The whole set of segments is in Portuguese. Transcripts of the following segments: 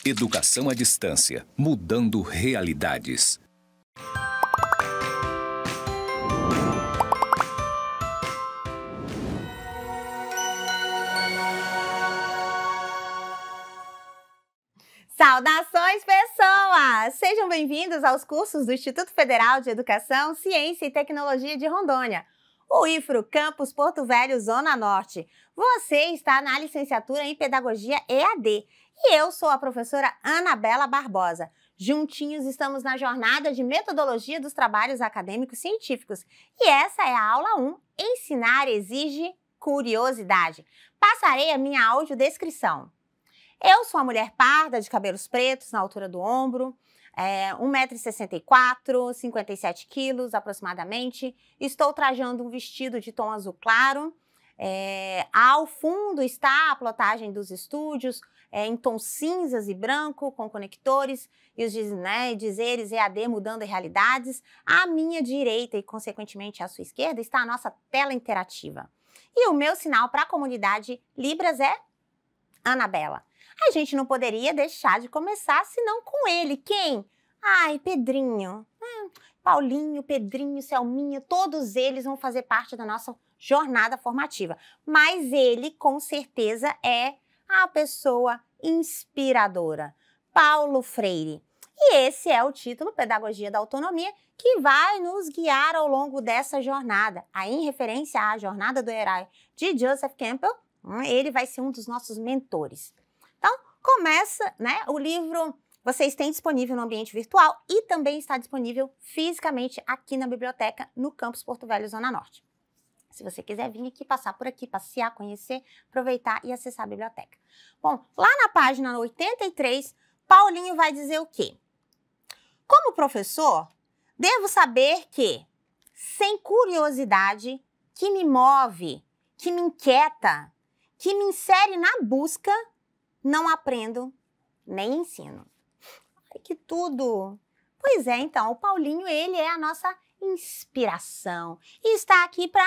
Educação à distância, mudando realidades. Saudações, pessoas! Sejam bem-vindos aos cursos do Instituto Federal de Educação, Ciência e Tecnologia de Rondônia, o IFRO Campus Porto Velho, Zona Norte. Você está na licenciatura em Pedagogia EAD e eu sou a professora Anabela Barbosa. Juntinhos estamos na jornada de metodologia dos trabalhos acadêmicos científicos e essa é a aula 1, Ensinar exige curiosidade. Passarei a minha audiodescrição. Eu sou uma mulher parda, de cabelos pretos na altura do ombro, 1,64 m, 57 quilos aproximadamente. Estou trajando um vestido de tom azul claro. Ao fundo está a plotagem dos estúdios, em tons cinzas e branco, com conectores e os dizeres EAD mudando realidades. À minha direita e, consequentemente, à sua esquerda está a nossa tela interativa. E o meu sinal para a comunidade Libras é Anabela. A gente não poderia deixar de começar senão com ele. Quem? Ai, Pedrinho. Paulinho, Pedrinho, Selminha, todos eles vão fazer parte da nossa jornada formativa. Mas ele, com certeza, é a pessoa inspiradora. Paulo Freire. E esse é o título Pedagogia da Autonomia que vai nos guiar ao longo dessa jornada. Aí, em referência à Jornada do Herói de Joseph Campbell, ele vai ser um dos nossos mentores. Então, começa, o livro vocês têm disponível no ambiente virtual e também está disponível fisicamente aqui na biblioteca no Campus Porto Velho, Zona Norte. Se você quiser vir aqui, passar por aqui, passear, conhecer, aproveitar e acessar a biblioteca. Bom, lá na página 83, Paulinho vai dizer o quê? Como professor, devo saber que, sem curiosidade, que me move, que me inquieta, que me insere na busca, não aprendo nem ensino. Ai, que tudo! Pois é, então, o Paulinho, ele é a nossa inspiração. E está aqui para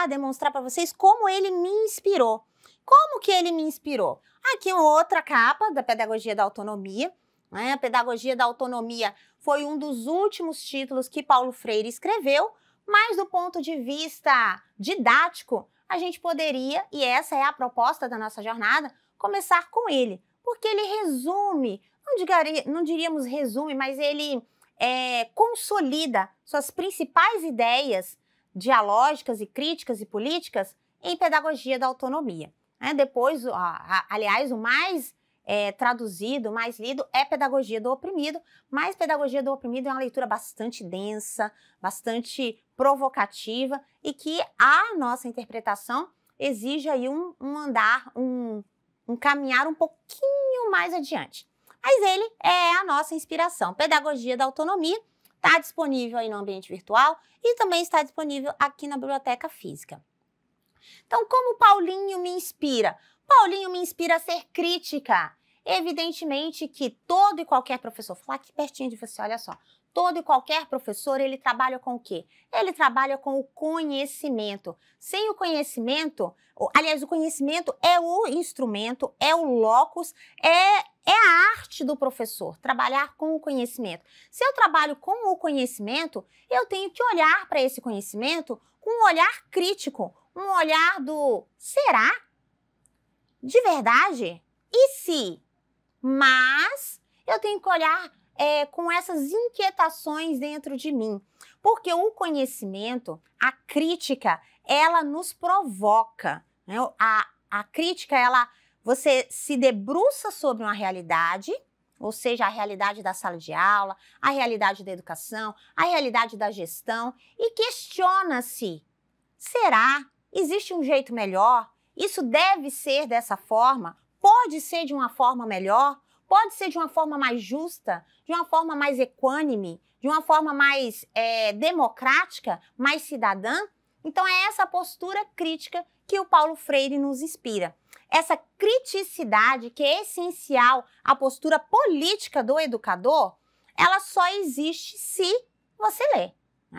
demonstrar para vocês como ele me inspirou. Como que ele me inspirou? Aqui uma outra capa da Pedagogia da Autonomia. A Pedagogia da Autonomia foi um dos últimos títulos que Paulo Freire escreveu, mas do ponto de vista didático, a gente poderia, e essa é a proposta da nossa jornada, começar com ele, porque ele resume, não diríamos resume, mas ele consolida suas principais ideias dialógicas e críticas e políticas em Pedagogia da Autonomia. Depois, aliás, o mais traduzido, mais lido é Pedagogia do Oprimido, mas Pedagogia do Oprimido é uma leitura bastante densa, bastante provocativa e que a nossa interpretação exige aí um caminhar um pouquinho mais adiante. Mas ele é a nossa inspiração. Pedagogia da Autonomia está disponível aí no ambiente virtual e também está disponível aqui na biblioteca física. Então, como Paulinho me inspira? Paulinho me inspira a ser crítica. Evidentemente que todo e qualquer professor, vou falar aqui pertinho de você, olha só, todo e qualquer professor, ele trabalha com o quê? Ele trabalha com o conhecimento. Sem o conhecimento, aliás, o conhecimento é o instrumento, é o locus, é a arte do professor, trabalhar com o conhecimento. Se eu trabalho com o conhecimento, eu tenho que olhar para esse conhecimento com um olhar crítico, um olhar do será? De verdade? E se? Mas eu tenho que olhar com essas inquietações dentro de mim, porque o conhecimento, a crítica, ela nos provoca. A crítica, você se debruça sobre uma realidade, ou seja, a realidade da sala de aula, a realidade da educação, a realidade da gestão, e questiona-se, será? Existe um jeito melhor? Isso deve ser dessa forma? Pode ser de uma forma melhor? Pode ser de uma forma mais justa, de uma forma mais equânime, de uma forma mais democrática, mais cidadã? Então é essa postura crítica que o Paulo Freire nos inspira. Essa criticidade que é essencial à postura política do educador, ela só existe se você lê.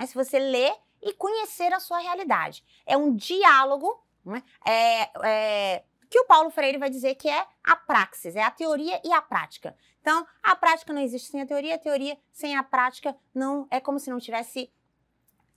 Se você ler e conhecer a sua realidade. É um diálogo que o Paulo Freire vai dizer que é a praxis, é a teoria e a prática. Então, a prática não existe sem a teoria sem a prática não é como se não tivesse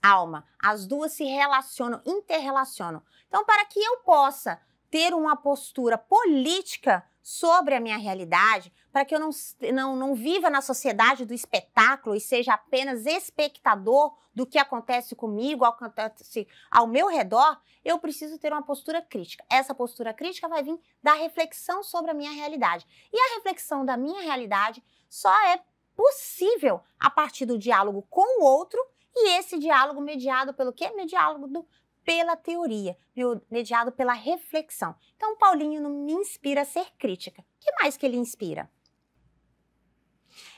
alma. As duas se relacionam, interrelacionam. Então, para que eu possa ter uma postura política sobre a minha realidade, para que eu não viva na sociedade do espetáculo e seja apenas espectador do que acontece comigo, acontece ao meu redor, eu preciso ter uma postura crítica. Essa postura crítica vai vir da reflexão sobre a minha realidade. E a reflexão da minha realidade só é possível a partir do diálogo com o outro, e esse diálogo mediado pelo quê? Pela teoria, mediado pela reflexão. Então, Paulinho não me inspira a ser crítica. O que mais que ele inspira?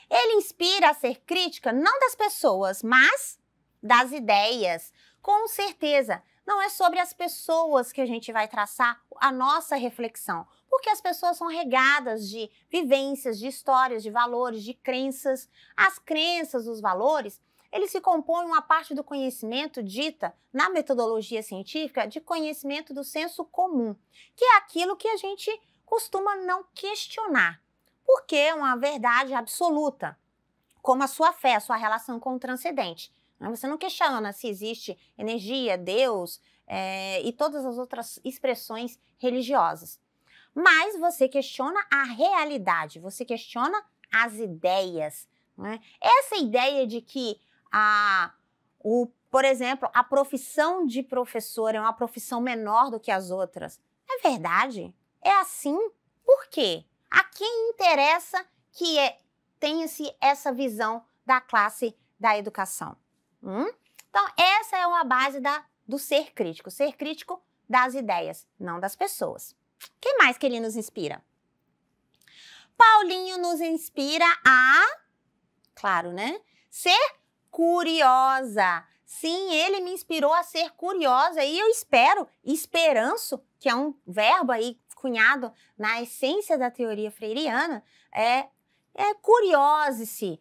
Ele inspira a ser crítica não das pessoas, mas das ideias. Com certeza, não é sobre as pessoas que a gente vai traçar a nossa reflexão, porque as pessoas são regadas de vivências, de histórias, de valores, de crenças. As crenças, os valores, eles se compõem uma parte do conhecimento dita, na metodologia científica, de conhecimento do senso comum, que é aquilo que a gente costuma não questionar, porque é uma verdade absoluta, como a sua fé, a sua relação com o transcendente. Você não questiona se existe energia, Deus e todas as outras expressões religiosas. Mas você questiona a realidade, você questiona as ideias. Né? Essa ideia de que por exemplo, a profissão de professor é uma profissão menor do que as outras. É verdade? É assim? Por quê? A quem interessa que tenha-se essa visão da classe da educação? Então, essa é uma base do ser crítico das ideias, não das pessoas. O que mais que ele nos inspira? Paulinho nos inspira claro, né? Ser curiosa. Sim, ele me inspirou a ser curiosa e eu esperanço, que é um verbo aí cunhado na essência da teoria freiriana, curiose-se,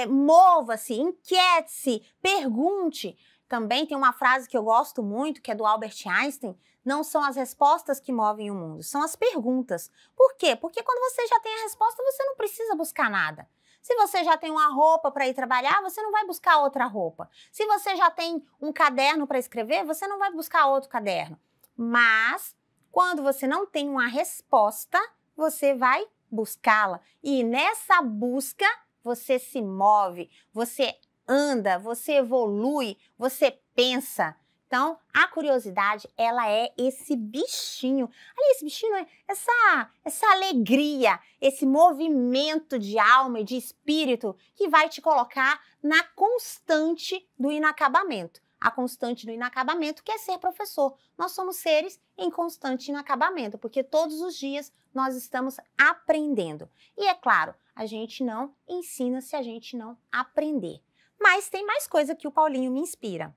mova-se, inquiete-se, pergunte. Também tem uma frase que eu gosto muito, que é do Albert Einstein: não são as respostas que movem o mundo, são as perguntas. Por quê? Porque quando você já tem a resposta, você não precisa buscar nada. Se você já tem uma roupa para ir trabalhar, você não vai buscar outra roupa. Se você já tem um caderno para escrever, você não vai buscar outro caderno. Mas, quando você não tem uma resposta, você vai buscá-la. E nessa busca, você se move, você anda, você evolui, você pensa. Então, a curiosidade, ela é esse bichinho. Ali, esse bichinho é essa alegria, esse movimento de alma e de espírito que vai te colocar na constante do inacabamento. A constante do inacabamento que é ser professor. Nós somos seres em constante inacabamento, porque todos os dias nós estamos aprendendo. E é claro, a gente não ensina se a gente não aprender. Mas tem mais coisa que o Paulinho me inspira.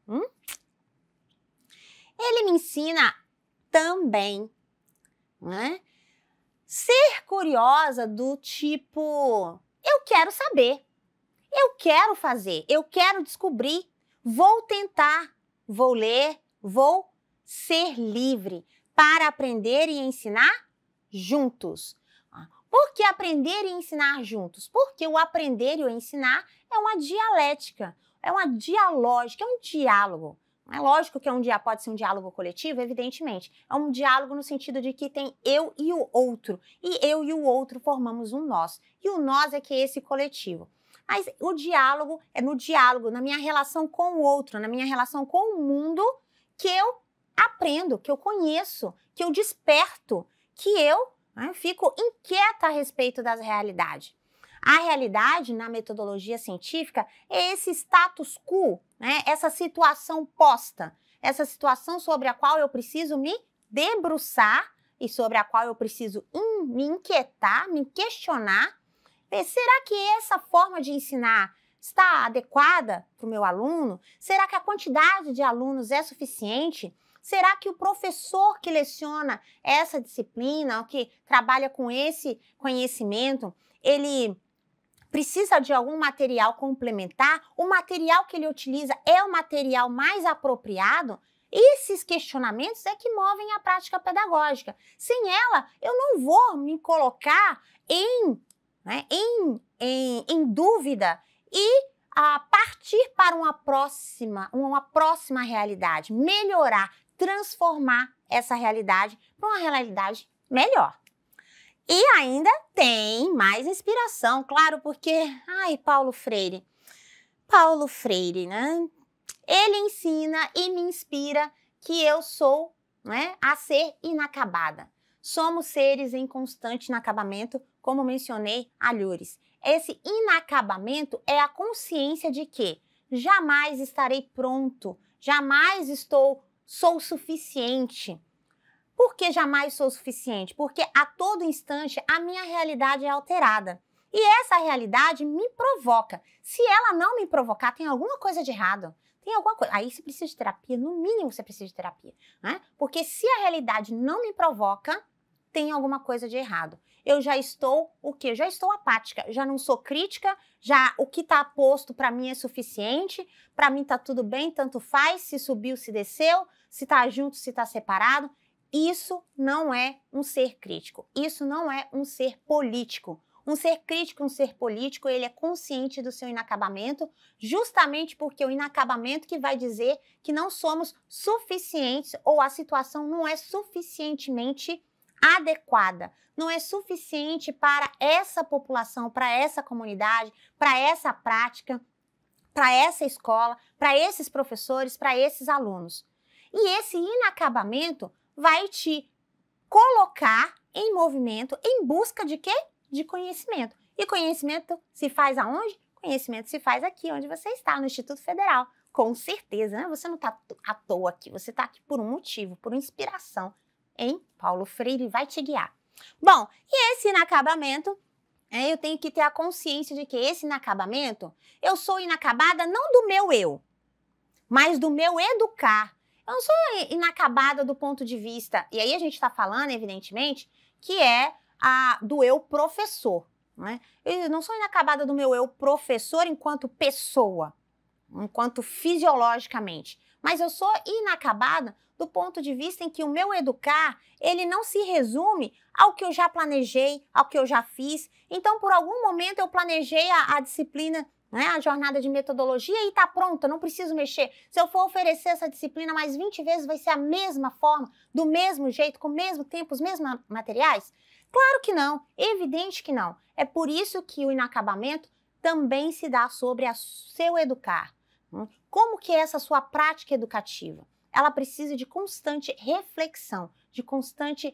Ele me ensina também, né? Ser curiosa do tipo, eu quero saber, eu quero fazer, eu quero descobrir, vou tentar, vou ler, vou ser livre para aprender e ensinar juntos. Por que aprender e ensinar juntos? Porque o aprender e o ensinar é uma dialética, é uma dialógica, é um diálogo. É lógico que pode ser um diálogo coletivo, evidentemente. É um diálogo no sentido de que tem eu e o outro. E eu e o outro formamos um nós. E o nós é que é esse coletivo. Mas o diálogo é no diálogo, na minha relação com o outro, na minha relação com o mundo, que eu aprendo, que eu conheço, que eu desperto, que eu fico inquieta a respeito das realidades. A realidade, na metodologia científica, é esse status quo, né? Essa situação posta, essa situação sobre a qual eu preciso me debruçar e sobre a qual eu preciso me inquietar, me questionar. Será que essa forma de ensinar está adequada para o meu aluno? Será que a quantidade de alunos é suficiente? Será que o professor que leciona essa disciplina, ou que trabalha com esse conhecimento, ele precisa de algum material complementar? O material que ele utiliza é o material mais apropriado? Esses questionamentos é que movem a prática pedagógica. Sem ela, eu não vou me colocar em dúvida e partir para uma próxima realidade, melhorar, transformar essa realidade para uma realidade melhor. E ainda tem mais inspiração, claro, porque, Paulo Freire, né? Ele ensina e me inspira que eu sou, né, a ser inacabada. Somos seres em constante inacabamento, como mencionei alhures. Esse inacabamento é a consciência de que jamais estarei pronto, jamais sou suficiente. Por que jamais sou suficiente? Porque a todo instante a minha realidade é alterada. E essa realidade me provoca. Se ela não me provocar, tem alguma coisa de errado. Tem alguma coisa. Aí você precisa de terapia, no mínimo você precisa de terapia, né? Porque se a realidade não me provoca, tem alguma coisa de errado. Eu já estou o quê? Já estou apática, já não sou crítica, já o que está posto para mim é suficiente, para mim está tudo bem, tanto faz, se subiu, se desceu, se está junto, se está separado. Isso não é um ser crítico, isso não é um ser político. Um ser crítico, um ser político, ele é consciente do seu inacabamento, justamente porque o inacabamento que vai dizer que não somos suficientes ou a situação não é suficientemente adequada, não é suficiente para essa população, para essa comunidade, para essa prática, para essa escola, para esses professores, para esses alunos. E esse inacabamento vai te colocar em movimento em busca de quê? De conhecimento. E conhecimento se faz aonde? Conhecimento se faz aqui, onde você está, no Instituto Federal. Com certeza, né? Você não está à toa aqui, você está aqui por um motivo, por uma inspiração. Paulo Freire vai te guiar. Bom, e esse inacabamento, eu tenho que ter a consciência de que esse inacabamento, eu sou inacabada não do meu eu, mas do meu educar. Eu não sou inacabada do ponto de vista, e aí a gente está falando, evidentemente, que é do eu professor, né? Eu não sou inacabada do meu eu professor enquanto pessoa, enquanto fisiologicamente, mas eu sou inacabada do ponto de vista em que o meu educar, ele não se resume ao que eu já planejei, ao que eu já fiz. Então, por algum momento eu planejei a disciplina, né, a jornada de metodologia e está pronta, não preciso mexer. Se eu for oferecer essa disciplina mais 20 vezes, vai ser a mesma forma, do mesmo jeito, com o mesmo tempo, os mesmos materiais? Claro que não, evidente que não. É por isso que o inacabamento também se dá sobre o seu educar. Como que é essa sua prática educativa? Ela precisa de constante reflexão, de constante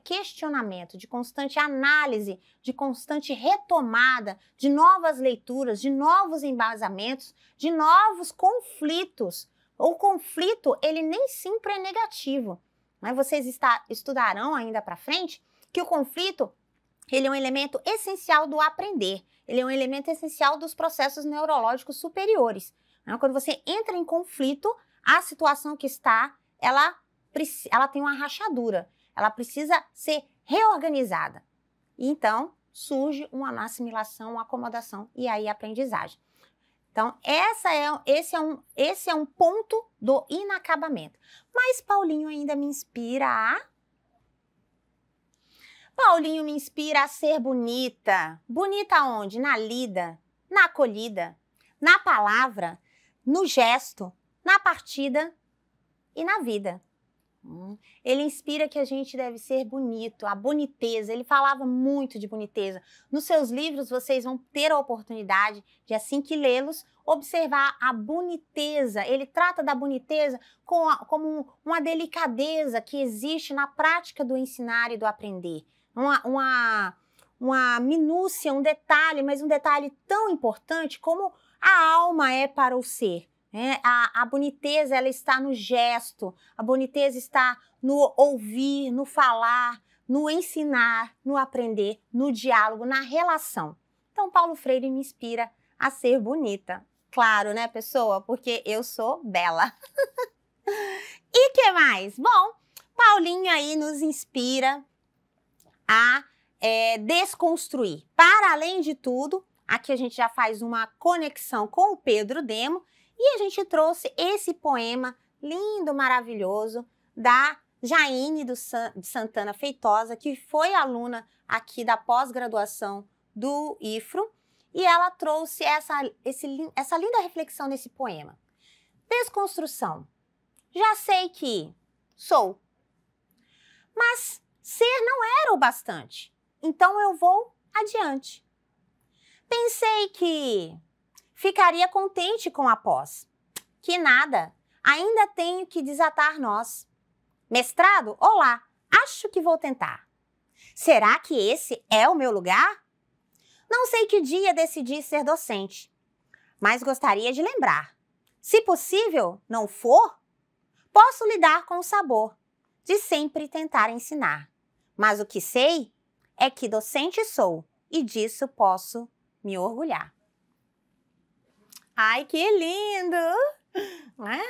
questionamento, de constante análise, de constante retomada, de novas leituras, de novos embasamentos, de novos conflitos. O conflito, ele nem sempre é negativo. Mas vocês estudarão ainda para frente que o conflito, ele é um elemento essencial do aprender. Ele é um elemento essencial dos processos neurológicos superiores. Quando você entra em conflito, a situação que está, ela tem uma rachadura, ela precisa ser reorganizada. E então, surge uma assimilação, uma acomodação e aí a aprendizagem. Então, esse é um ponto do inacabamento. Mas Paulinho ainda me inspira Paulinho me inspira a ser bonita. Bonita onde? Na lida, na acolhida, na palavra, no gesto, na partida e na vida. Ele inspira que a gente deve ser bonito, a boniteza. Ele falava muito de boniteza. Nos seus livros, vocês vão ter a oportunidade de, assim que lê-los, observar a boniteza. Ele trata da boniteza como uma delicadeza que existe na prática do ensinar e do aprender. Uma minúcia, um detalhe, mas um detalhe tão importante como a alma é para o ser. A boniteza, ela está no gesto, a boniteza está no ouvir, no falar, no ensinar, no aprender, no diálogo, na relação. Então, Paulo Freire me inspira a ser bonita. Claro, né, pessoa? Porque eu sou bela. E que mais? Bom, Paulinho aí nos inspira a desconstruir. Para além de tudo, aqui a gente já faz uma conexão com o Pedro Demo, e a gente trouxe esse poema lindo, maravilhoso, da Jaine de Santana Feitosa, que foi aluna aqui da pós-graduação do IFRO, e ela trouxe essa linda reflexão nesse poema. Desconstrução. Já sei que sou, mas ser não era o bastante, então eu vou adiante. Pensei que ficaria contente com a pós, que nada, ainda tenho que desatar nós. Mestrado? Olá, acho que vou tentar. Será que esse é o meu lugar? Não sei que dia decidi ser docente, mas gostaria de lembrar. Se possível, não for, posso lidar com o sabor de sempre tentar ensinar. Mas o que sei é que docente sou e disso posso me orgulhar. Ai, que lindo!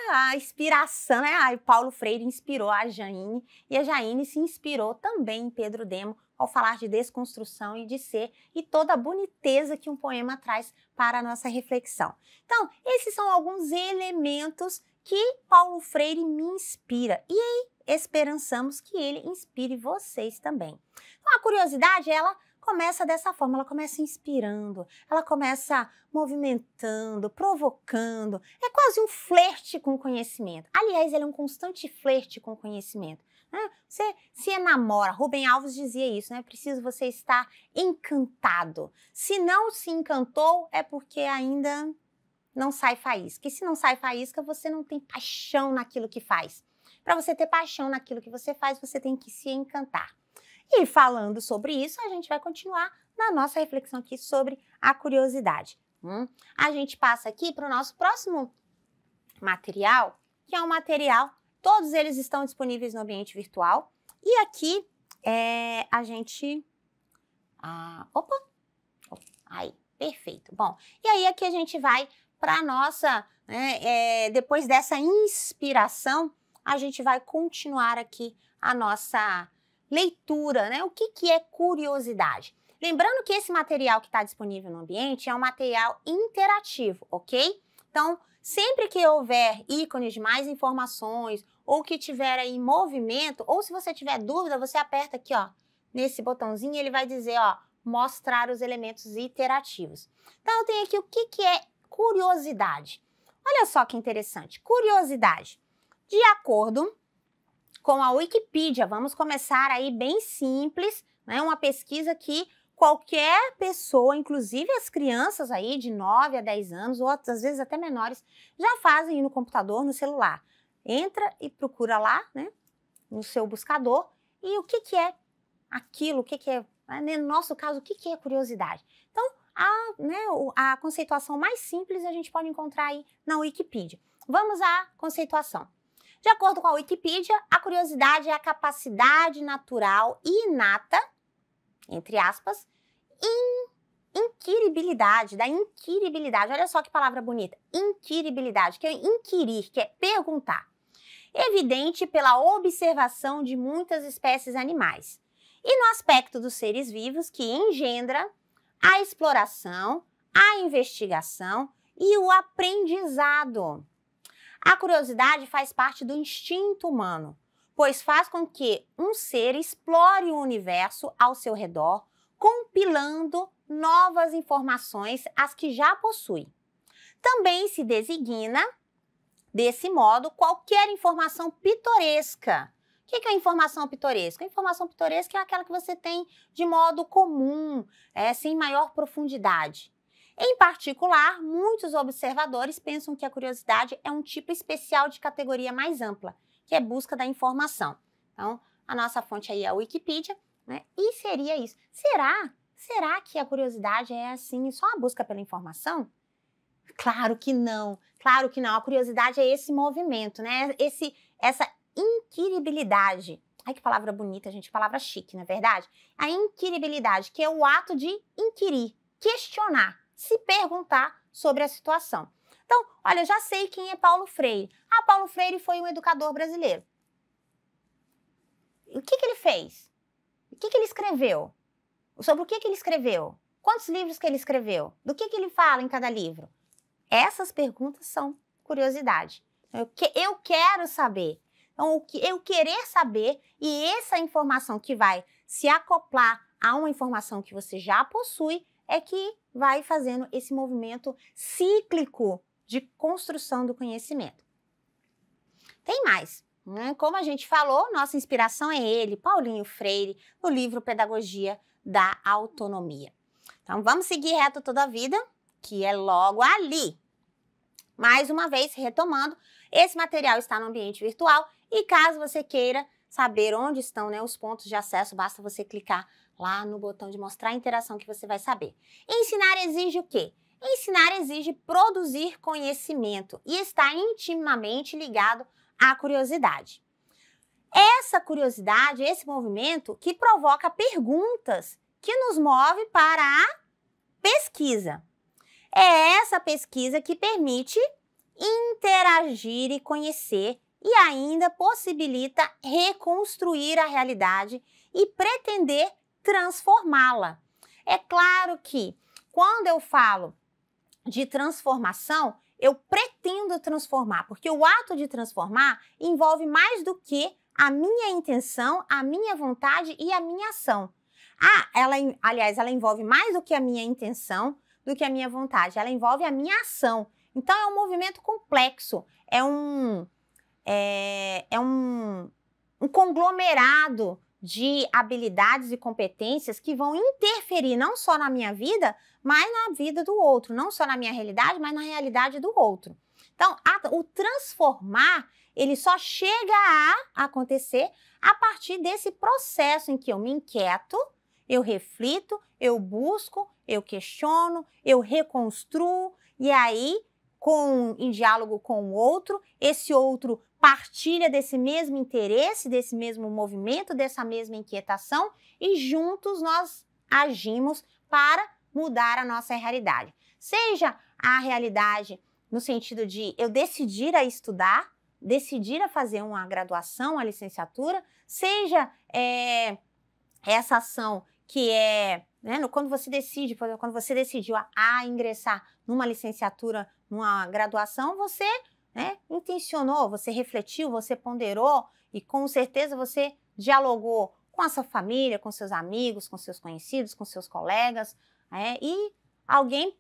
A inspiração, né? Ai, Paulo Freire inspirou a Jaine e a Jaine se inspirou também em Pedro Demo ao falar de desconstrução e de ser e toda a boniteza que um poema traz para a nossa reflexão. Então, esses são alguns elementos que Paulo Freire me inspira e aí esperançamos que ele inspire vocês também. Então, a curiosidade, ela começa dessa forma, ela começa inspirando, ela começa movimentando, provocando, é quase um flerte com o conhecimento. Aliás, ele é um constante flerte com o conhecimento. Né? Você se enamora, Rubem Alves dizia isso, né? Preciso você estar encantado. Se não se encantou, é porque ainda não sai faísca. E se não sai faísca, você não tem paixão naquilo que faz. Para você ter paixão naquilo que você faz, você tem que se encantar. E falando sobre isso, a gente vai continuar na nossa reflexão aqui sobre a curiosidade. A gente passa aqui para o nosso próximo material, que é um material, todos eles estão disponíveis no ambiente virtual. E aqui a gente... Aí, perfeito. Bom, e aí aqui a gente vai para a nossa... depois dessa inspiração, a gente vai continuar aqui a nossa leitura, né? O que é curiosidade? Lembrando que esse material que está disponível no ambiente é um material interativo, ok? Então, sempre que houver ícones de mais informações ou que tiver aí movimento, ou se você tiver dúvida, você aperta aqui, ó, nesse botãozinho e ele vai dizer, ó, mostrar os elementos iterativos. Então, eu tenho aqui o que é curiosidade. Olha só que interessante. Curiosidade. De acordo com a Wikipedia, vamos começar aí bem simples, né? Uma pesquisa que qualquer pessoa, inclusive as crianças aí de 9 a 10 anos, ou às vezes até menores, já fazem no computador, no celular. Entra e procura lá, né, no seu buscador, e o que é aquilo, o que é, no nosso caso, o que é curiosidade. Então, a conceituação mais simples a gente pode encontrar aí na Wikipedia. Vamos à conceituação. De acordo com a Wikipedia, a curiosidade é a capacidade natural e inata, entre aspas, inquiribilidade, da inquiribilidade. Olha só que palavra bonita, inquiribilidade, que é inquirir, que é perguntar. Evidente pela observação de muitas espécies animais. E no aspecto dos seres vivos, que engendra a exploração, a investigação e o aprendizado. A curiosidade faz parte do instinto humano, pois faz com que um ser explore o universo ao seu redor, compilando novas informações às que já possui. Também se designa, desse modo, qualquer informação pitoresca. O que é informação pitoresca? A informação pitoresca é aquela que você tem de modo comum, sem maior profundidade. Em particular, muitos observadores pensam que a curiosidade é um tipo especial de categoria mais ampla, que é busca da informação. Então, a nossa fonte aí é a Wikipedia, né? E seria isso. Será que a curiosidade é assim, só a busca pela informação? Claro que não, claro que não. A curiosidade é esse movimento, né? Essa inquiribilidade. Ai, que palavra bonita, gente, palavra chique, não é verdade? A inquiribilidade, que é o ato de inquirir, questionar, se perguntar sobre a situação. Então, olha, já sei quem é Paulo Freire. Paulo Freire foi um educador brasileiro. O que ele fez? O que ele escreveu? Sobre o que ele escreveu? Quantos livros que ele escreveu? Do que ele fala em cada livro? Essas perguntas são curiosidade. Eu quero saber. Então, eu querer saber e essa informação que vai se acoplar a uma informação que você já possui é que vai fazendo esse movimento cíclico de construção do conhecimento. Tem mais, né? Como a gente falou, nossa inspiração é ele, Paulinho Freire, no livro Pedagogia da Autonomia. Então, vamos seguir reto toda a vida, que é logo ali. Mais uma vez, retomando, esse material está no ambiente virtual e caso você queira saber onde estão, né, os pontos de acesso, basta você clicar lá no botão de mostrar a interação que você vai saber. Ensinar exige o quê? Ensinar exige produzir conhecimento e está intimamente ligado à curiosidade. Essa curiosidade, esse movimento que provoca perguntas que nos move para a pesquisa. É essa pesquisa que permite interagir e conhecer e ainda possibilita reconstruir a realidade e pretender transformá-la. É claro que quando eu falo de transformação, eu pretendo transformar, porque o ato de transformar envolve mais do que a minha intenção, a minha vontade e a minha ação. Ela envolve mais do que a minha intenção, do que a minha vontade, ela envolve a minha ação. Então, é um movimento complexo, é um conglomerado de habilidades e competências que vão interferir não só na minha vida, mas na vida do outro, não só na minha realidade, mas na realidade do outro. Então, o transformar, ele só chega a acontecer a partir desse processo em que eu me inquieto, eu reflito, eu busco, eu questiono, eu reconstruo e aí, em diálogo com o outro, esse outro partilha desse mesmo interesse, desse mesmo movimento, dessa mesma inquietação e juntos nós agimos para mudar a nossa realidade. Seja a realidade no sentido de eu decidir a estudar, decidir a fazer uma graduação, uma licenciatura, seja essa ação que quando você decide, por exemplo, quando você decidiu a ingressar numa licenciatura, numa graduação, você intencionou, você refletiu, você ponderou e com certeza você dialogou com a sua família, com seus amigos, com seus conhecidos, com seus colegas, e alguém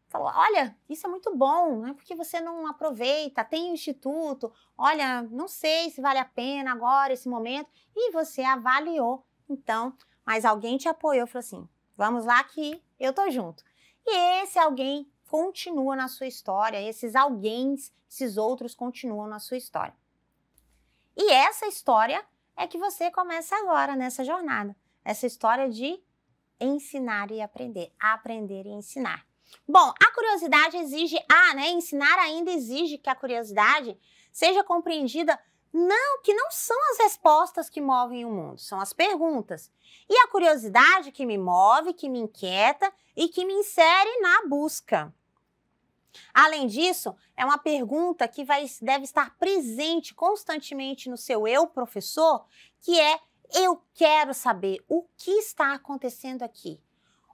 falou, olha, isso é muito bom, né? Por que você não aproveita? Tem um instituto, olha, não sei se vale a pena agora, esse momento, e você avaliou, então, mas alguém te apoiou, falou assim, vamos lá que eu tô junto. E esse alguém continua na sua história, esses alguéms, esses outros continuam na sua história. E essa história é que você começa agora nessa jornada, essa história de ensinar e aprender e ensinar. Bom, a curiosidade exige, ensinar ainda exige que a curiosidade seja compreendida que não são as respostas que movem o mundo, são as perguntas. E a curiosidade que me move, que me inquieta e que me insere na busca. Além disso, é uma pergunta que deve estar presente constantemente no seu eu professor, que é, eu quero saber o que está acontecendo aqui.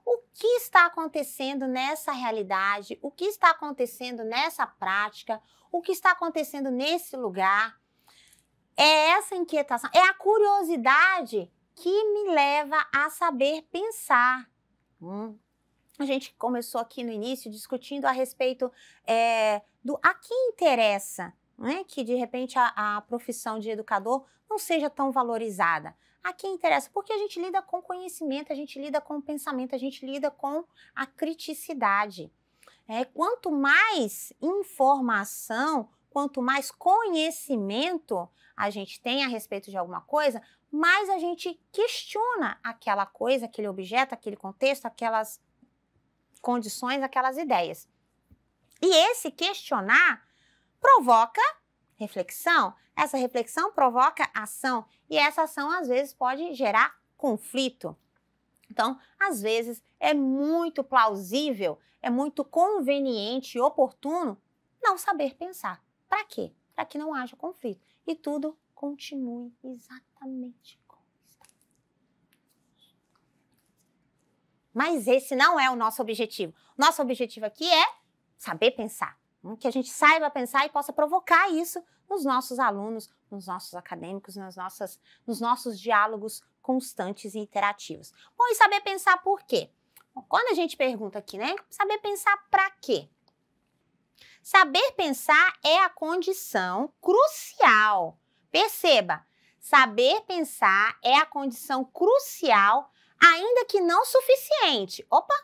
O que está acontecendo nessa realidade? O que está acontecendo nessa prática? O que está acontecendo nesse lugar? É essa inquietação, é a curiosidade que me leva a saber pensar. A gente começou aqui no início discutindo a respeito do a quem interessa, que de repente a profissão de educador não seja tão valorizada. A quem interessa? Porque a gente lida com conhecimento, a gente lida com pensamento, a gente lida com a criticidade. Quanto mais informação, quanto mais conhecimento a gente tem a respeito de alguma coisa, mais a gente questiona aquela coisa, aquele objeto, aquele contexto, aquelas condições, aquelas ideias. E esse questionar provoca reflexão, essa reflexão provoca ação e essa ação às vezes pode gerar conflito. Então, às vezes é muito plausível, é muito conveniente e oportuno não saber pensar. Para quê? Para que não haja conflito e tudo continue exatamente como está. Mas esse não é o nosso objetivo. Nosso objetivo aqui é saber pensar, Que a gente saiba pensar e possa provocar isso nos nossos alunos, nos nossos acadêmicos, nos nossos diálogos constantes e interativos. Bom, e saber pensar por quê? Bom, quando a gente pergunta aqui, né? Saber pensar para quê? Saber pensar é a condição crucial. Perceba, saber pensar é a condição crucial, ainda que não suficiente. Opa!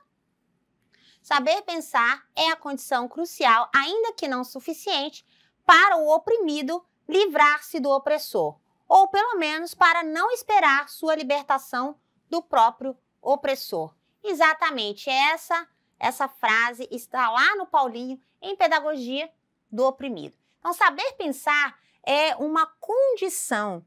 Saber pensar é a condição crucial, ainda que não suficiente, para o oprimido livrar-se do opressor, ou pelo menos para não esperar sua libertação do próprio opressor. Exatamente essa frase está lá no Paulinho, em Pedagogia do Oprimido. Então, saber pensar é uma condição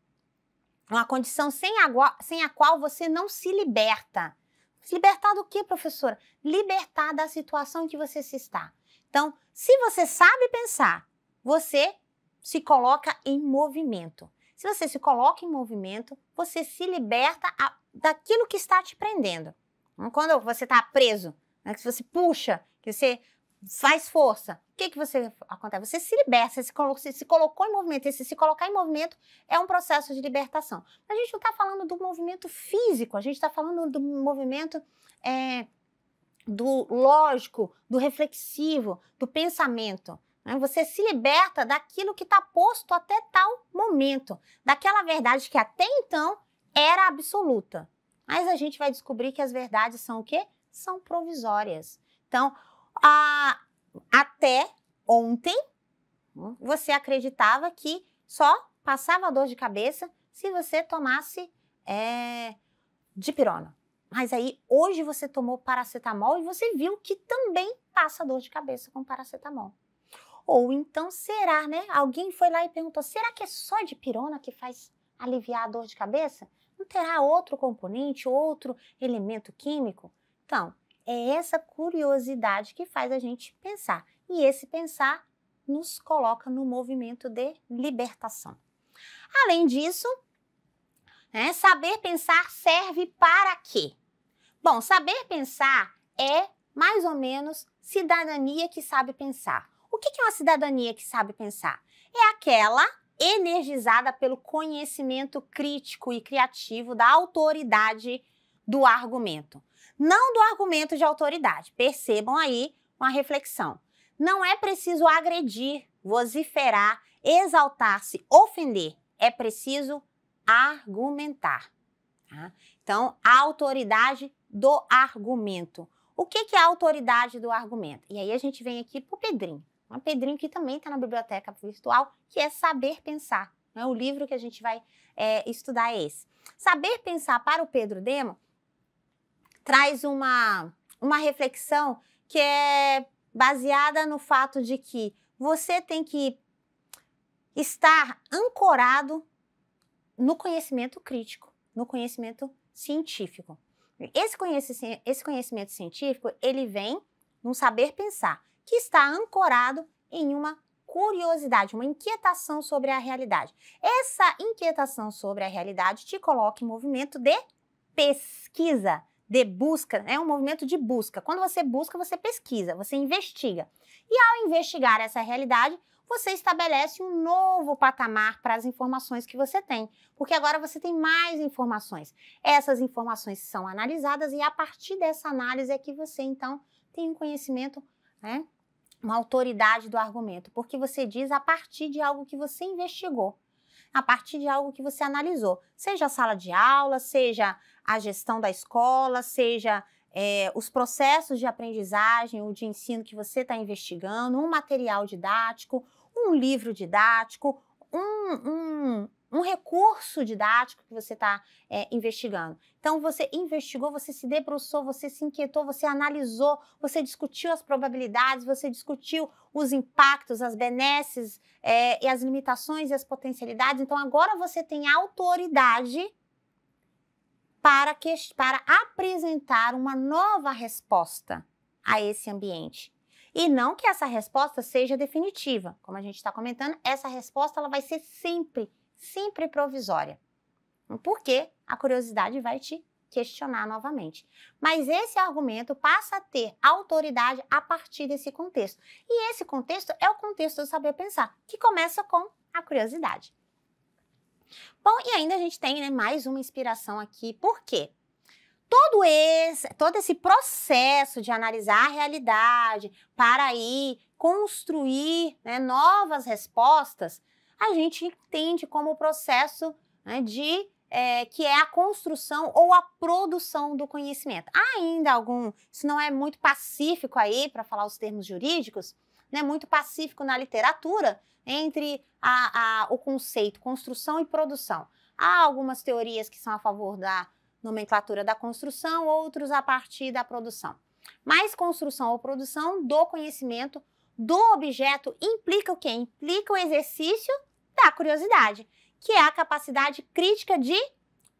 sem a qual você não se liberta. Se libertar do quê, professora? Libertar da situação em que você se está. Então, se você sabe pensar, você se coloca em movimento. Se você se coloca em movimento, você se liberta daquilo que está te prendendo. Quando você está preso, né, que você puxa, que você faz força, o que você acontece? Você se liberta, você se colocou em movimento. Esse se colocar em movimento é um processo de libertação. A gente não está falando do movimento físico, a gente está falando do movimento do lógico, do reflexivo, do pensamento. Né? Você se liberta daquilo que está posto até tal momento, daquela verdade que até então era absoluta. Mas a gente vai descobrir que as verdades são o quê? São provisórias. Então, até ontem, você acreditava que só passava dor de cabeça se você tomasse dipirona. Mas aí, hoje você tomou paracetamol e você viu que também passa dor de cabeça com paracetamol. Ou então, será, né? Alguém foi lá e perguntou, será que é só dipirona que faz aliviar a dor de cabeça? Não terá outro componente, outro elemento químico? Então, é essa curiosidade que faz a gente pensar. E esse pensar nos coloca no movimento de libertação. Além disso, saber pensar serve para quê? Bom, saber pensar é mais ou menos cidadania que sabe pensar. O que é uma cidadania que sabe pensar? É aquela energizada pelo conhecimento crítico e criativo da autoridade do argumento. Não do argumento de autoridade. Percebam aí uma reflexão. Não é preciso agredir, vociferar, exaltar-se, ofender. É preciso argumentar. Tá? Então, a autoridade do argumento. O que é a autoridade do argumento? E aí a gente vem aqui para o Pedrinho. O Pedrinho que também está na biblioteca virtual, que é Saber Pensar. Né? O livro que a gente vai estudar é esse. Saber Pensar para o Pedro Demo traz uma reflexão que é baseada no fato de que você tem que estar ancorado no conhecimento crítico, no conhecimento científico. Esse conhecimento científico, ele vem num saber pensar, que está ancorado em uma curiosidade, uma inquietação sobre a realidade. Essa inquietação sobre a realidade te coloca em movimento de pesquisa, de busca, é um movimento de busca. Quando você busca, você pesquisa, você investiga. E ao investigar essa realidade, você estabelece um novo patamar para as informações que você tem, porque agora você tem mais informações. Essas informações são analisadas e a partir dessa análise é que você, então, tem um conhecimento, né, uma autoridade do argumento, porque você diz a partir de algo que você investigou, a partir de algo que você analisou, seja a sala de aula, seja a gestão da escola, seja os processos de aprendizagem ou de ensino que você está investigando, um material didático, um livro didático, um recurso didático que você está investigando. Então, você investigou, você se debruçou, você se inquietou, você analisou, você discutiu as probabilidades, você discutiu os impactos, as benesses e as limitações e as potencialidades. Então, agora você tem autoridade para apresentar uma nova resposta a esse ambiente. E não que essa resposta seja definitiva. Como a gente está comentando, essa resposta ela vai ser sempre provisória. Porque a curiosidade vai te questionar novamente. Mas esse argumento passa a ter autoridade a partir desse contexto. E esse contexto é o contexto do saber pensar, que começa com a curiosidade. Bom, e ainda a gente tem, né, mais uma inspiração aqui. Por quê? Todo esse processo de analisar a realidade para aí construir, né, novas respostas, a gente entende como o processo, né, que é a construção ou a produção do conhecimento. Há ainda isso não é muito pacífico aí, para falar os termos jurídicos, né, muito pacífico na literatura, entre o conceito construção e produção. Há algumas teorias que são a favor da nomenclatura da construção, outros a partir da produção. Mas construção ou produção do conhecimento do objeto implica o quê? Implica o exercício da curiosidade, que é a capacidade crítica de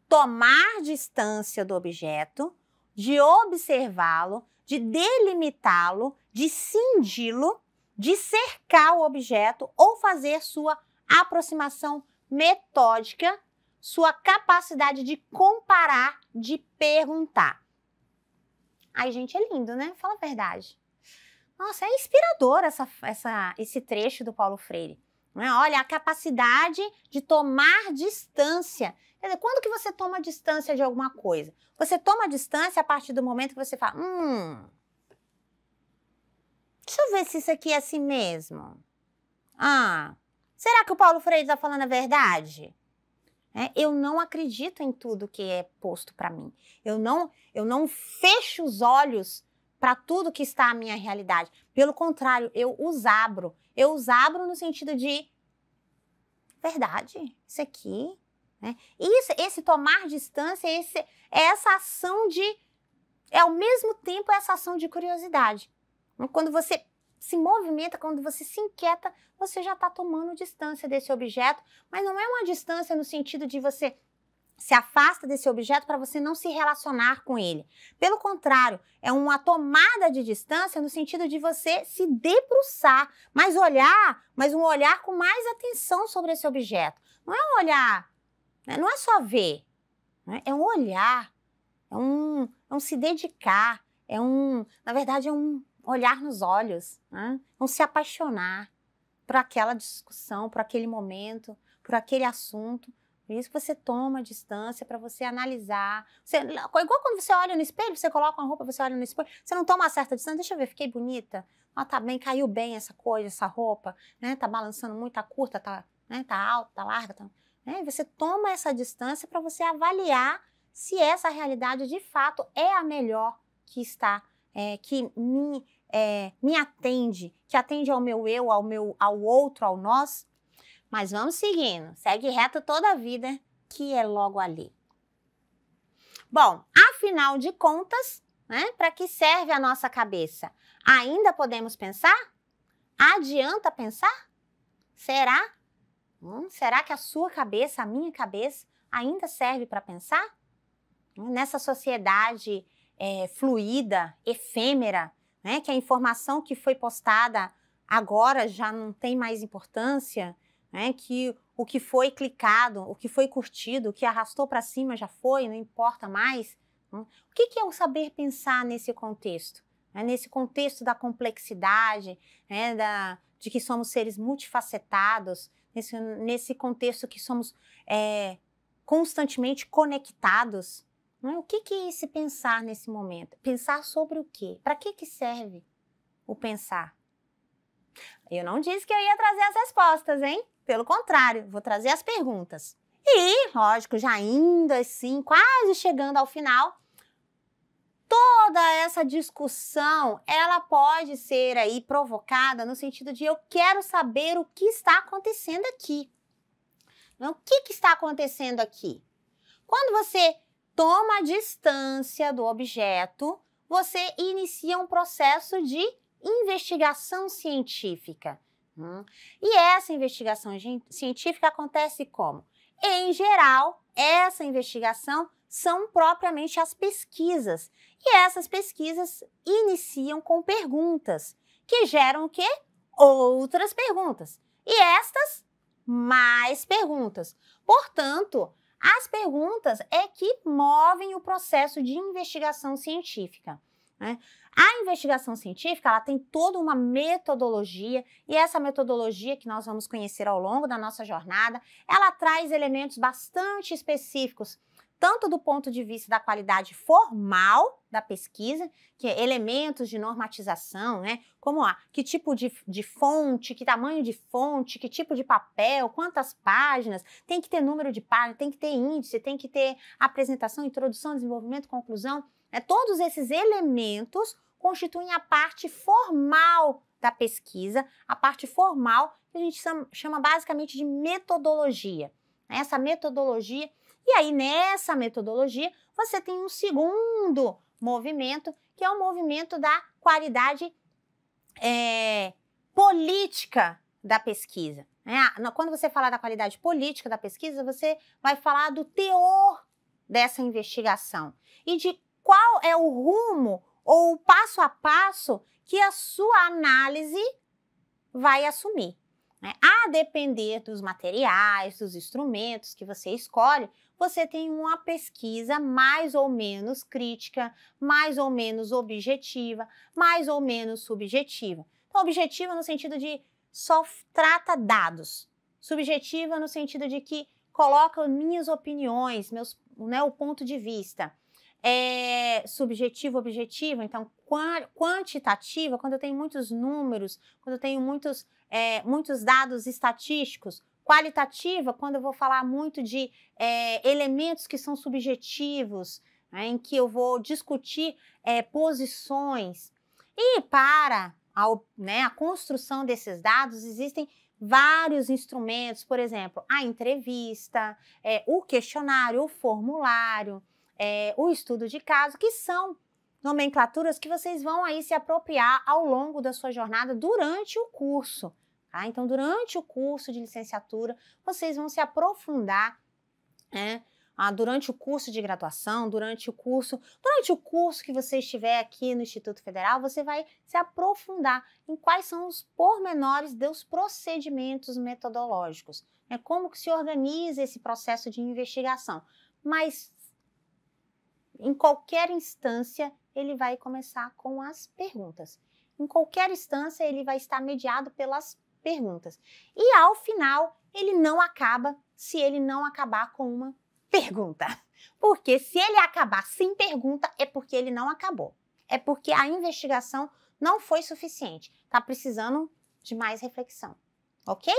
tomar distância do objeto, de observá-lo, de delimitá-lo, de cindi-lo, de cercar o objeto ou fazer sua aproximação metódica, sua capacidade de comparar, de perguntar. Ai, gente, é lindo, né? Fala a verdade. Nossa, é inspirador esse trecho do Paulo Freire. Né? Olha, a capacidade de tomar distância. Quer dizer, quando que você toma distância de alguma coisa? Você toma distância a partir do momento que você fala, deixa eu ver se isso aqui é assim mesmo. Será que o Paulo Freire está falando a verdade? Eu não acredito em tudo que é posto para mim. Eu não fecho os olhos para tudo que está à minha realidade. Pelo contrário, eu os abro. Eu os abro no sentido de verdade, isso aqui. Né? Esse tomar distância, essa ação ao mesmo tempo essa ação de curiosidade. Quando você se movimenta, quando você se inquieta, você já está tomando distância desse objeto, mas não é uma distância no sentido de você se afasta desse objeto para você não se relacionar com ele. Pelo contrário, é uma tomada de distância no sentido de você se debruçar, mas um olhar com mais atenção sobre esse objeto. Não é um olhar, né? Não é só ver, né? É um olhar, é um se dedicar, na verdade é um olhar nos olhos, né? Não se apaixonar por aquela discussão, por aquele momento, por aquele assunto. Por isso que você toma distância para você analisar. Igual quando você olha no espelho, você coloca uma roupa, você olha no espelho, você não toma uma certa distância. Deixa eu ver, fiquei bonita. Tá bem, caiu bem essa coisa, essa roupa, né? Tá balançando muito, tá curta, né? Tá alta, tá larga. Né? Você toma essa distância para você avaliar se essa realidade de fato é a melhor que está, que me atende, que atende ao meu eu, ao outro, ao nós. Mas vamos seguindo, segue reto toda a vida, que é logo ali. Bom, afinal de contas, né, para que serve a nossa cabeça? Ainda podemos pensar? Adianta pensar? Será? Será que a sua cabeça, a minha cabeça, ainda serve para pensar? Nessa sociedade fluida, efêmera, né, que a informação que foi postada agora já não tem mais importância, né, que o que foi clicado, o que foi curtido, o que arrastou para cima já foi, não importa mais. O que é o saber pensar nesse contexto? Nesse contexto da complexidade, né, de que somos seres multifacetados, nesse contexto que somos constantemente conectados. O que é esse pensar nesse momento? Pensar sobre o quê? Para que serve o pensar? Eu não disse que eu ia trazer as respostas, hein? Pelo contrário, vou trazer as perguntas. E, lógico, já ainda assim, quase chegando ao final, toda essa discussão, ela pode ser aí provocada no sentido de eu quero saber o que está acontecendo aqui. O que está acontecendo aqui? Quando você toma distância do objeto, você inicia um processo de investigação científica. E essa investigação científica acontece como? Em geral, essa investigação são propriamente as pesquisas. E essas pesquisas iniciam com perguntas, que geram o quê? Outras perguntas. E estas, mais perguntas. Portanto, As perguntas é que movem o processo de investigação científica, né? A investigação científica, ela tem toda uma metodologia, e essa metodologia que nós vamos conhecer ao longo da nossa jornada, ela traz elementos bastante específicos, tanto do ponto de vista da qualidade formal da pesquisa, que é elementos de normatização, né? Como que tipo de fonte, que tamanho de fonte, que tipo de papel, quantas páginas, tem que ter número de páginas, tem que ter índice, tem que ter apresentação, introdução, desenvolvimento, conclusão. Todos esses elementos constituem a parte formal da pesquisa, a parte formal que a gente chama basicamente de metodologia. Essa metodologia, e aí nessa metodologia você tem um segundo movimento, que é o movimento da qualidade política da pesquisa. Quando você falar da qualidade política da pesquisa, você vai falar do teor dessa investigação e de qual é o rumo ou o passo a passo que a sua análise vai assumir. A depender dos materiais, dos instrumentos que você escolhe, você tem uma pesquisa mais ou menos crítica, mais ou menos objetiva, mais ou menos subjetiva. Então, objetiva no sentido de só trata dados. Subjetiva no sentido de que coloca minhas opiniões, o ponto de vista. Subjetiva, objetiva, então quantitativa, quando eu tenho muitos números, quando eu tenho muitos dados estatísticos. Qualitativa, quando eu vou falar muito de elementos que são subjetivos, em que eu vou discutir posições. E para a construção desses dados, existem vários instrumentos, por exemplo, a entrevista, o questionário, o formulário, o estudo de caso, que são nomenclaturas que vocês vão aí se apropriar ao longo da sua jornada durante o curso. Então, durante o curso de licenciatura, vocês vão se aprofundar, durante o curso de graduação, durante o curso que você estiver aqui no Instituto Federal, você vai se aprofundar em quais são os pormenores dos procedimentos metodológicos, como que se organiza esse processo de investigação. Mas, em qualquer instância, ele vai começar com as perguntas. Em qualquer instância, ele vai estar mediado pelas perguntas. E, ao final, ele não acaba se ele não acabar com uma pergunta. Porque se ele acabar sem pergunta, é porque ele não acabou. É porque a investigação não foi suficiente. Está precisando de mais reflexão. Ok?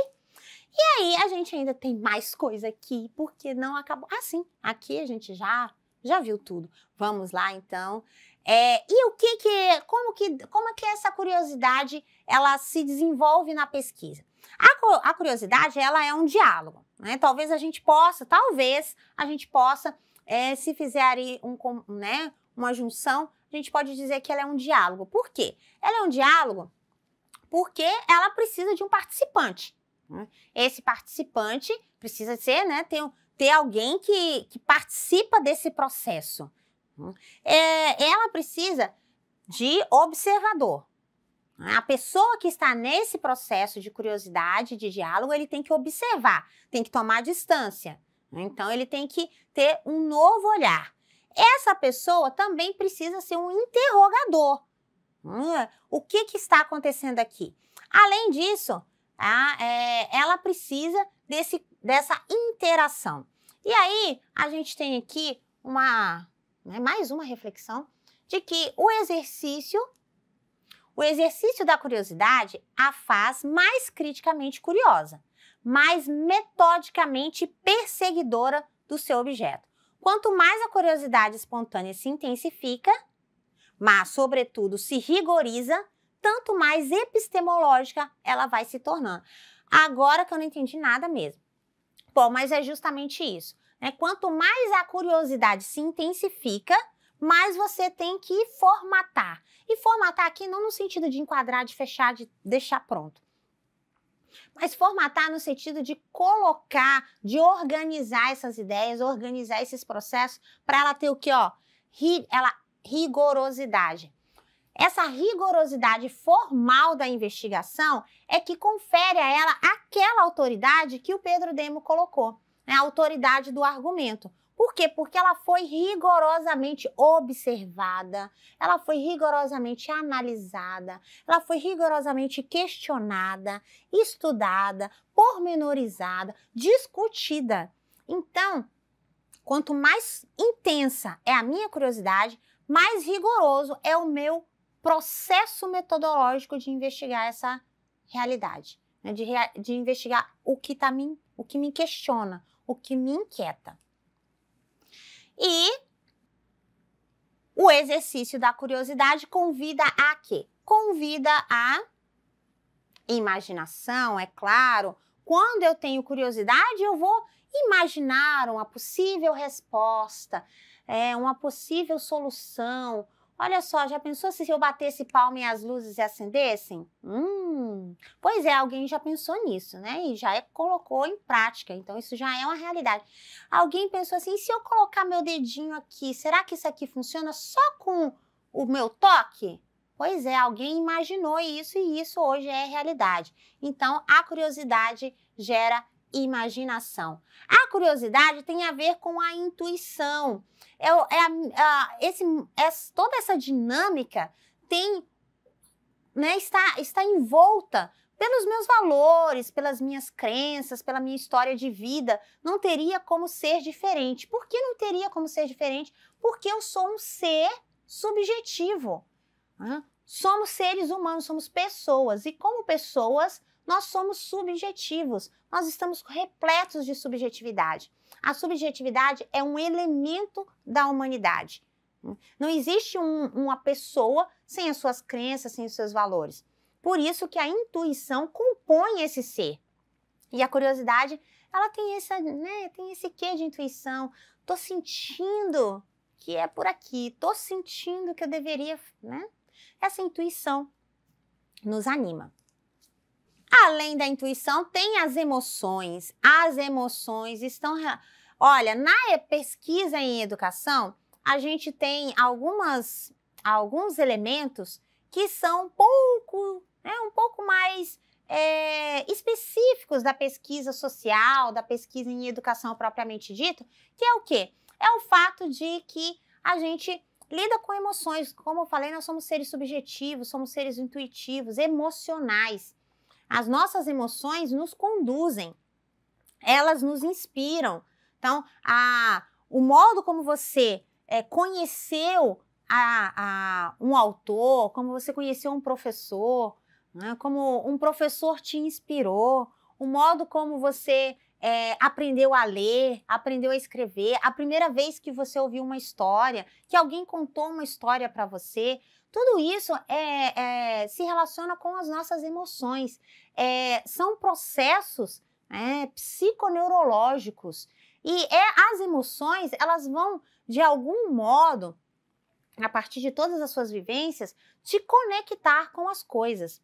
E aí, a gente ainda tem mais coisa aqui, porque não acabou. Sim, aqui a gente já viu tudo. Vamos lá, então. E como que essa curiosidade ela se desenvolve na pesquisa? A curiosidade, ela é um diálogo, né? Talvez a gente possa, se fizer aí uma junção, a gente pode dizer que ela é um diálogo. Por quê? Ela é um diálogo porque ela precisa de um participante. Esse participante precisa ser, ter alguém que participa desse processo. Ela precisa de observador. A pessoa que está nesse processo de curiosidade, de diálogo, ele tem que observar, tem que tomar distância. Então, ele tem que ter um novo olhar. Essa pessoa também precisa ser um interrogador. O que está acontecendo aqui? Além disso, ela precisa dessa interação. E aí, a gente tem aqui mais uma reflexão de que o exercício da curiosidade a faz mais criticamente curiosa, mais metodicamente perseguidora do seu objeto. Quanto mais a curiosidade espontânea se intensifica, mas, sobretudo, se rigoriza, tanto mais epistemológica ela vai se tornando. Agora que eu não entendi nada mesmo. Bom, mas é justamente isso. Quanto mais a curiosidade se intensifica, mais você tem que formatar. E formatar aqui não no sentido de enquadrar, de fechar, de deixar pronto. Mas formatar no sentido de colocar, de organizar essas ideias, organizar esses processos para ela ter o quê? Rigorosidade. Essa rigorosidade formal da investigação é que confere a ela aquela autoridade que o Pedro Demo colocou. né, a autoridade do argumento. Por quê? Porque ela foi rigorosamente observada, ela foi rigorosamente analisada, ela foi rigorosamente questionada, estudada, pormenorizada, discutida. Então, quanto mais intensa é a minha curiosidade, mais rigoroso é o meu processo metodológico de investigar essa realidade, né? De investigar o que me questiona, o que me inquieta. E o exercício da curiosidade convida a quê? Convida a imaginação, é claro. Quando eu tenho curiosidade, eu vou imaginar uma possível resposta, uma possível solução. Olha só, já pensou se eu batesse palma e as luzes se acendessem? Pois é, alguém já pensou nisso, né? E já colocou em prática, então isso já é uma realidade. Alguém pensou assim, e se eu colocar meu dedinho aqui, será que isso aqui funciona só com o meu toque? Pois é, alguém imaginou isso e isso hoje é realidade. Então, a curiosidade gera imaginação. A curiosidade tem a ver com a intuição. Toda essa dinâmica está envolta pelos meus valores, pelas minhas crenças, pela minha história de vida. Não teria como ser diferente. Por que não teria como ser diferente? Porque eu sou um ser subjetivo. Somos seres humanos, somos pessoas. E como pessoas, nós somos subjetivos. Nós estamos repletos de subjetividade. A subjetividade é um elemento da humanidade. Não existe uma pessoa sem as suas crenças, sem os seus valores. Por isso que a intuição compõe esse ser. E a curiosidade, ela tem esse quê de intuição. Tô sentindo que é por aqui. Tô sentindo que eu deveria, né? Essa intuição nos anima. Além da intuição, tem as emoções. As emoções estão... Olha, na pesquisa em educação, a gente tem alguns elementos que são um pouco mais específicos da pesquisa social, da pesquisa em educação propriamente dita, que é o quê? É o fato de que a gente lida com emoções. Como eu falei, nós somos seres subjetivos, somos seres intuitivos, emocionais. As nossas emoções nos conduzem, elas nos inspiram. Então, o modo como você conheceu um autor, como você conheceu um professor, né, como um professor te inspirou, o modo como você aprendeu a ler, aprendeu a escrever, a primeira vez que você ouviu uma história, que alguém contou uma história para você, tudo isso se relaciona com as nossas emoções. São processos psiconeurológicos. E as emoções, elas vão, de algum modo, a partir de todas as suas vivências, te conectar com as coisas.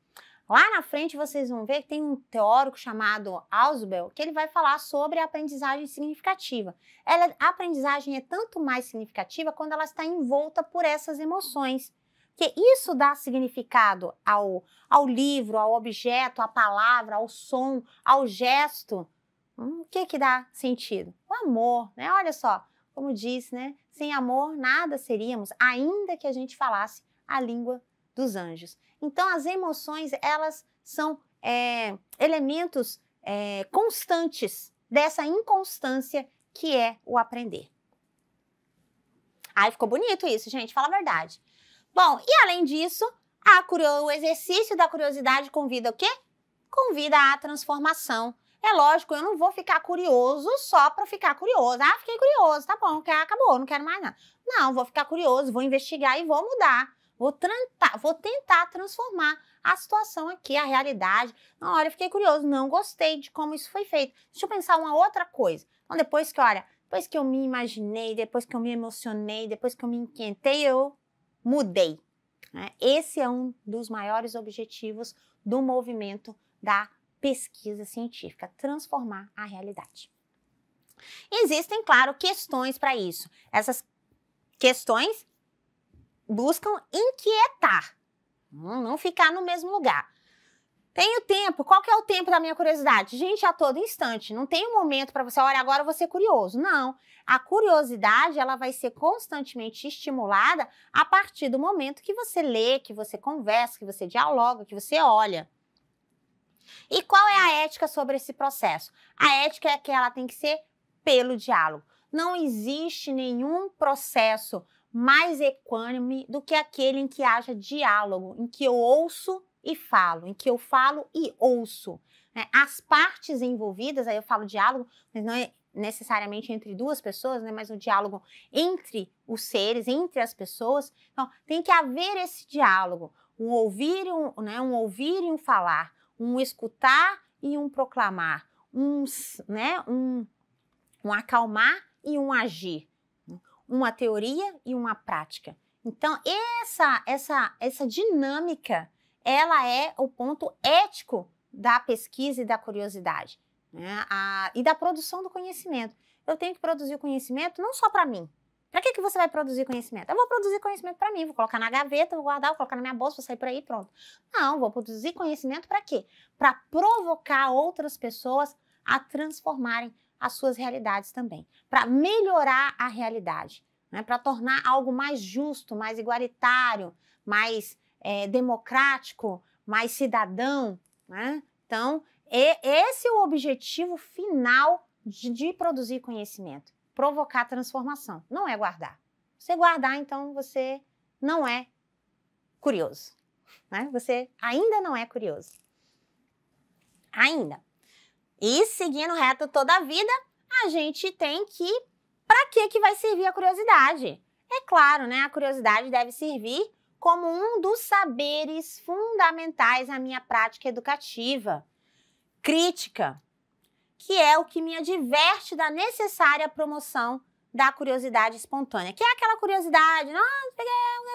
Lá na frente vocês vão ver que tem um teórico chamado Ausubel, que ele vai falar sobre a aprendizagem significativa. A aprendizagem é tanto mais significativa quando ela está envolta por essas emoções. Porque isso dá significado ao livro, ao objeto, à palavra, ao som, ao gesto. O que dá sentido? O amor, né? Olha só, como diz, né? Sem amor nada seríamos, ainda que a gente falasse a língua dos anjos. Então, as emoções, elas são elementos constantes dessa inconstância que é o aprender. Ficou bonito isso, gente, fala a verdade. Bom, e além disso, o exercício da curiosidade convida o quê? Convida à transformação. É lógico, eu não vou ficar curioso só para ficar curioso. Fiquei curioso, tá bom, acabou, não quero mais nada. Não, vou ficar curioso, vou investigar e vou mudar. Vou tentar transformar a situação aqui, a realidade. Não, olha, fiquei curioso, não gostei de como isso foi feito. Deixa eu pensar uma outra coisa. Então, depois que eu me imaginei, depois que eu me emocionei, depois que eu me inquietei, eu mudei. Esse é um dos maiores objetivos do movimento da pesquisa científica, transformar a realidade. Existem, claro, questões para isso. Essas questões buscam inquietar, não ficar no mesmo lugar. Tenho tempo. Qual que é o tempo da minha curiosidade? Gente, a todo instante. Não tem um momento para você, olha, agora eu vou ser curioso. Não. A curiosidade, ela vai ser constantemente estimulada a partir do momento que você lê, que você conversa, que você dialoga, que você olha. E qual é a ética sobre esse processo? A ética é que ela tem que ser pelo diálogo. Não existe nenhum processo mais equânime do que aquele em que haja diálogo, em que eu ouço e falo, em que eu falo e ouço. Né? As partes envolvidas, aí eu falo diálogo, mas não é necessariamente entre duas pessoas, né? Mas o diálogo entre os seres, entre as pessoas. Então, tem que haver esse diálogo, um ouvir e um falar, um escutar e um proclamar, um acalmar e um agir, uma teoria e uma prática. Então, essa dinâmica, ela é o ponto ético da pesquisa e da curiosidade, né? E da produção do conhecimento. Eu tenho que produzir o conhecimento não só para mim. Para que você vai produzir conhecimento? Eu vou produzir conhecimento para mim, vou colocar na gaveta, vou guardar, vou colocar na minha bolsa, vou sair por aí, pronto. Não, vou produzir conhecimento para quê? Para provocar outras pessoas a transformarem as suas realidades também, para melhorar a realidade, né? Para tornar algo mais justo, mais igualitário, mais democrático, mais cidadão, né? Então, esse é o objetivo final de produzir conhecimento, provocar transformação, não é guardar. Se guardar, então você não é curioso, né? Você ainda não é curioso. Ainda. E seguindo reto toda a vida, a gente tem que... Para que vai servir a curiosidade? É claro, né? A curiosidade deve servir como um dos saberes fundamentais na minha prática educativa. Crítica, que é o que me adverte da necessária promoção da curiosidade espontânea. Que é aquela curiosidade,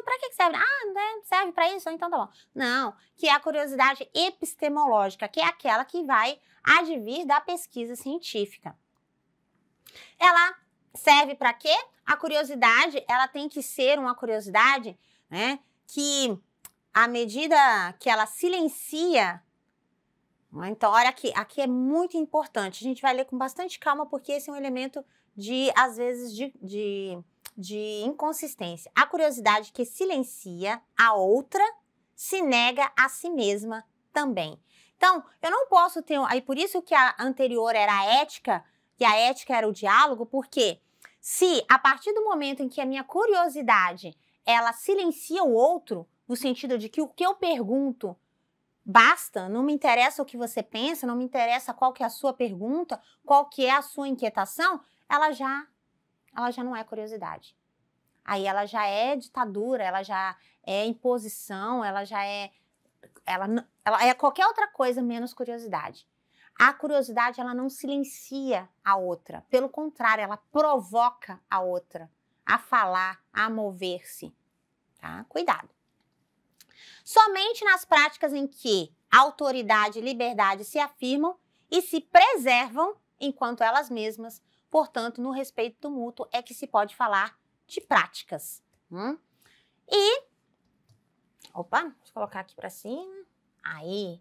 para que serve? Não serve para isso? Então tá bom. Não, que é a curiosidade epistemológica, que é aquela que vai advir da pesquisa científica. Ela serve para quê? A curiosidade, ela tem que ser uma curiosidade, né, que à medida que ela silencia... Então, olha aqui é muito importante. A gente vai ler com bastante calma, porque esse é um elemento às vezes, de inconsistência. A curiosidade que silencia a outra se nega a si mesma também. Então, eu não posso ter... Aí por isso que a anterior era a ética, e a ética era o diálogo, porque se a partir do momento em que a minha curiosidade, ela silencia o outro, no sentido de que o que eu pergunto basta, não me interessa o que você pensa, não me interessa qual que é a sua pergunta, qual que é a sua inquietação, ela já não é curiosidade. Aí ela já é ditadura, ela já é imposição, ela é qualquer outra coisa menos curiosidade. A curiosidade, ela não silencia a outra, pelo contrário, ela provoca a outra a falar, a mover-se, tá? Cuidado. Somente nas práticas em que autoridade e liberdade se afirmam e se preservam enquanto elas mesmas, portanto, no respeito do mútuo, é que se pode falar de práticas. Opa, deixa eu colocar aqui para cima. Aí.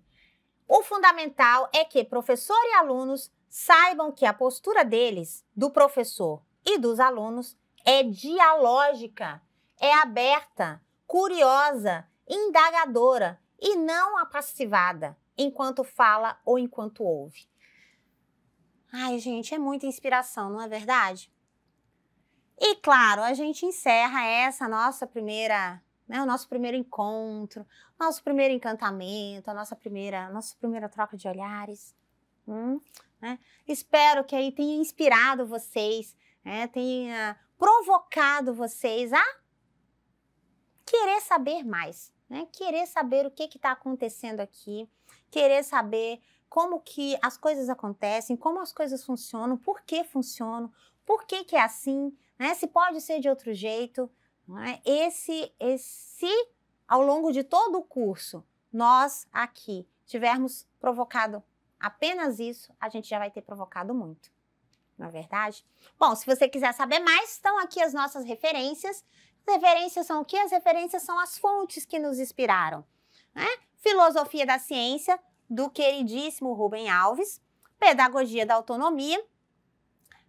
O fundamental é que professor e alunos saibam que a postura deles, do professor e dos alunos, é dialógica, é aberta, curiosa, indagadora e não apassivada, enquanto fala ou enquanto ouve. Ai, gente, é muita inspiração, não é verdade? E, claro, a gente encerra essa nossa primeira, né, o nosso primeiro encontro, nosso primeiro encantamento, a nossa primeira troca de olhares. Né? Espero que aí tenha inspirado vocês, né, tenha provocado vocês a querer saber mais, né? Querer saber o que está acontecendo aqui, querer saber como que as coisas acontecem, como as coisas funcionam, por que funcionam, por que é assim, né? Se pode ser de outro jeito. Né? Se ao longo de todo o curso nós aqui tivermos provocado apenas isso, a gente já vai ter provocado muito, não é verdade? Bom, se você quiser saber mais, estão aqui as nossas referências. As referências são o quê? As referências são as fontes que nos inspiraram. Né? Filosofia da Ciência, do queridíssimo Rubem Alves, Pedagogia da Autonomia,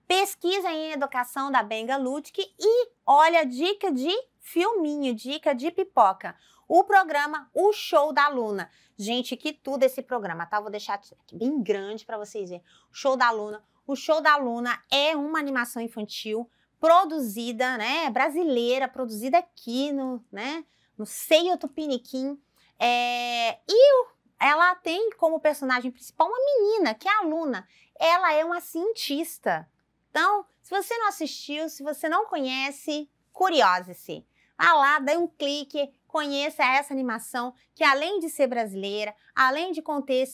Pesquisa em Educação da Benga Ludwig e, olha, dica de filminho, dica de pipoca, o programa O Show da Luna. Gente, que tudo esse programa, tá? Vou deixar aqui bem grande para vocês verem. O Show da Luna. O Show da Luna é uma animação infantil produzida, né, brasileira, produzida aqui no Seio Tupiniquim. Ela tem como personagem principal uma menina, que é a Luna. Ela é uma cientista. Então, se você não assistiu, se você não conhece, curiose-se. Vá lá, dê um clique, conheça essa animação que, além de ser brasileira, além de conter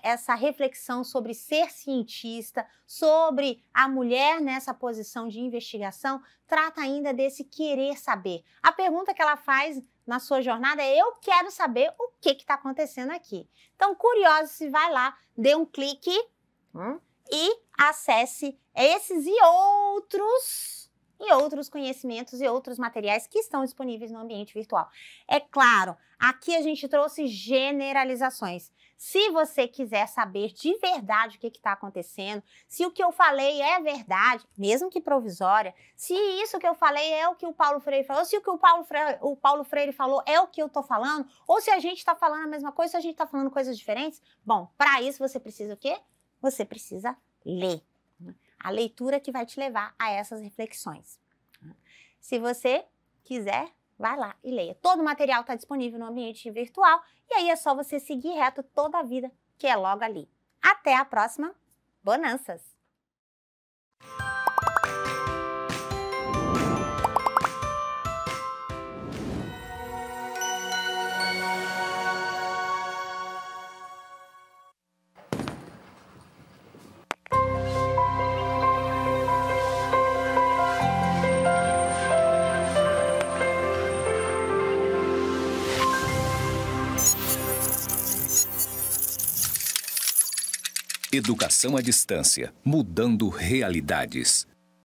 essa reflexão sobre ser cientista, sobre a mulher nessa posição de investigação, trata ainda desse querer saber. A pergunta que ela faz na sua jornada é: eu quero saber o que está acontecendo aqui. Então, curioso-se, vai lá, dê um clique e acesse esses e outros conhecimentos e outros materiais que estão disponíveis no ambiente virtual. É claro, aqui a gente trouxe generalizações. Se você quiser saber de verdade o que está acontecendo, se o que eu falei é verdade, mesmo que provisória, se isso que eu falei é o que o Paulo Freire falou, se o que o Paulo Freire falou é o que eu estou falando, ou se a gente está falando a mesma coisa, se a gente está falando coisas diferentes, bom, para isso você precisa o quê? Você precisa ler. A leitura que vai te levar a essas reflexões. Se você quiser, vai lá e leia. Todo o material está disponível no ambiente virtual e aí é só você seguir reto toda a vida, que é logo ali. Até a próxima. Bonanças! Educação à distância, mudando realidades.